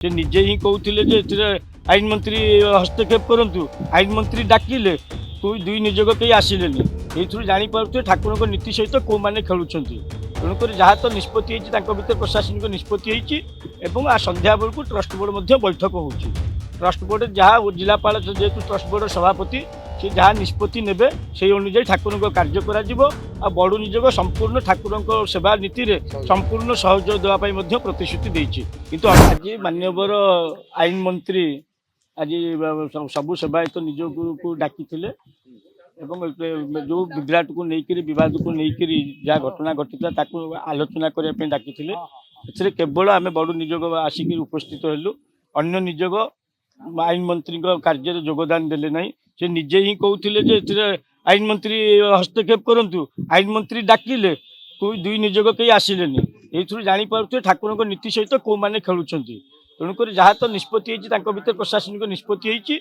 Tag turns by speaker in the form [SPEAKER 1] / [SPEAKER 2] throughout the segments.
[SPEAKER 1] से निजे ही कहते आईन मंत्री हस्तक्षेप करूँ आईन मंत्री डाकिले दुई निजोग कहीं आसिले ये जापे ठाकुर नीति सहित कौ मैंने खेलुंट तेणुक जहाँ तो निष्पत्ति भर प्रशासनिक निष्पत्ति आ संध्या बेलू ट्रस्ट बोर्ड बैठक हो ट्रस्ट बोर्ड जहाँ जिलापाल जेहेतु ट्रस्ट बोर्ड सभापति सी जहाँ निष्पत्ति ने से अनुजाई ठाकुर कार्य कर बड़ निजोग संपूर्ण ठाकुर सेवा नीति रे संपूर्ण सहयोग देवाई प्रतिश्रुति देती किंतु आज माननीय आईन मंत्री आज सबू सेवायत निजोग को डाकी जो विराट को लेकर बद को लेकर जहाँ घटना घटी आलोचना करने डाकी केवल आम बड़ निजोग आसिक उपस्थित हलु अन्य निजोग आईन मंत्री कार्य योगदान देले ना से निजे ही कहते आईन मंत्री हस्तक्षेप करूँ आईन मंत्री डाकिले दुई निजोग कहीं आसिले ये जापे ठाकुर नीति सहित कौ मैंने खेलुंट तेणुक जहाँ तो निष्पत्ति भर प्रशासनिक निष्पत्ति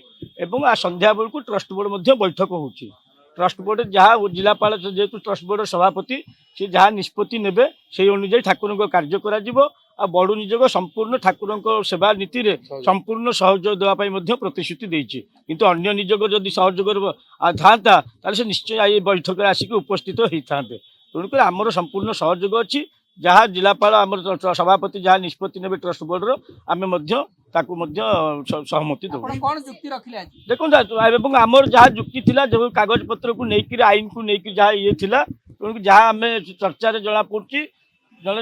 [SPEAKER 1] आ संध्या बेलू ट्रस्ट बोर्ड बैठक हो ट्रस्ट बोर्ड जहाँ जिलापाल जेहेतु ट्रस्ट बोर्ड सभापति सी जहाँ निष्पत्ति ने से अनुजाई ठाकुर कार्य कर बड़ निजोग संपूर्ण ठाकुर सेवा नीति रे संपूर्ण सहयोग देवाई प्रतिश्रुति देती किंतु अन्य निजोग जदि सहयोग था से निश्चय बैठक आसिक उपस्थित होता तेणुक आमर संपूर्ण सहयोग अच्छी जहाँ जिलापाल आम सभापति जहाँ निष्पत्ति ने ट्रस्ट बोर्ड आम सहमति देखो आमर जहाँ जुक्ति थी जो कागज पत्र को लेकर आईन को लेकर जहाँ ये जहाँ आम चर्चा जना पड़ी जड़े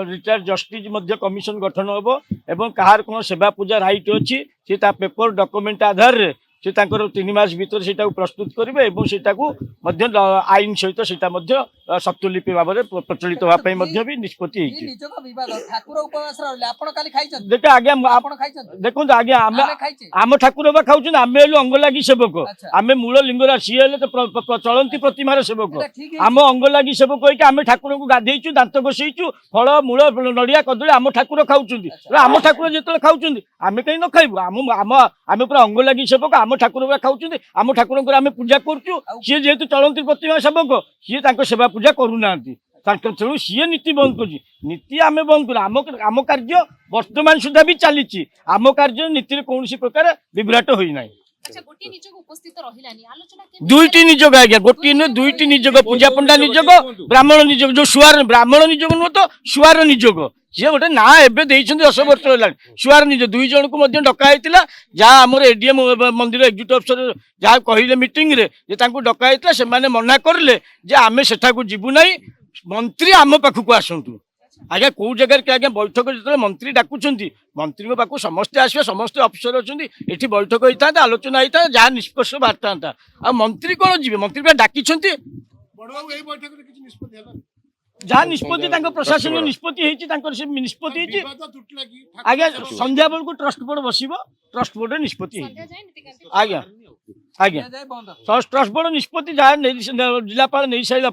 [SPEAKER 1] रिटायर्ड जस्टिस कमिशन गठन हम कहार कौन सेवा पूजा राइट अच्छी सी पेपर डॉक्यूमेंट आधार रे से 3 मास भीतर से प्रस्तुत करेंगे आईन सहित सत्वलिपि भाव में प्रचलित होगापी भी निष्पत्ति देखे आज्ञा देखो आज्ञा आम ठाकुर बा खाऊँ आम हेलु अंगलागी सेवक आम मूल लिंगराज सी तो चलती प्रतिमार सेवक आम अंगलागी सेवक होकर आम ठाकुर को गाधेचु दांत घोषेचु फल मूल नड़िया कदली आम ठाकुर खाऊँ आम ठाकुर जो खाऊँ आम कहीं न खाइबू आम पूरा अंगलागी सेवक आम ठाकुर खाऊँ आम ठाकुर आम पूजा करुँ सी जेहेतु चलती प्रतिमा सेवक सी सेवा पूजा करूना तेणु सी नीति बंद कर नीति आम बंद कर आम कार्य वर्तमान सुधा भी चली आम कार्य नीति कौन प्रकार विभ्राट होना दुईटी निजोग आज्ञा गोटे नुहे दुईटी निजोग पूजा पंडा निजोग ब्राह्मण निजोग जो सुआर ब्राह्मण निजोग नुह तो सुआर निजोग सी गोटे ना एवं 10 वर्ष है सुआर निज 2 जन को डकाई जहाँ आम एडीएम मंदिर एग्जीक्यूटिव अफिसर जहाँ कहले मीटिंग रे डकाई से मना करले आम सेठा जीवु ना मंत्री आम पाखक आसतु आज्ञा कौ जगह आज्ञा बैठक जो मंत्री डाकुंट मंत्री पाक समस्ते आसवे समस्त अफिसर अच्छा ये बैठक होता आलोचना होता जहाँ निष्कर्ष बाहर था आ मंत्री कौन जी मंत्री डाकी जहाँ निष्पत्ति प्रशासन निष्पत्ति निष्पत्ति आज्ञा संध्या बेलू ट्रस्ट बोर्ड बस ट्रस्ट बोर्ड निष्पत्ति आज्ञा आज्ञा ट्रस्ट बोर्ड निष्पत्ति जहाँ जिलापाल नहीं सारा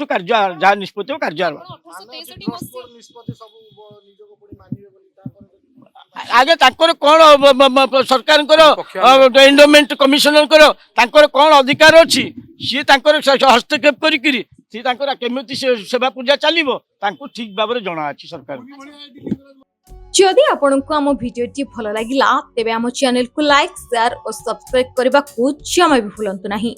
[SPEAKER 1] कार्य जहाँ निष्पत्ति कार्य आगे कौन सरकार एंडोमेंट कमिशनर कौन अधिकार अच्छी सी हस्तक्षेप करी केमी सेवा पूजा चलो ठीक भाव में जना अच्छी सरकार
[SPEAKER 2] जदि आपंक आम भिडी भल लगा तेब आम चैनल को लाइक शेयर और सब्सक्राइब करने को जमा भी भूलु नहीं।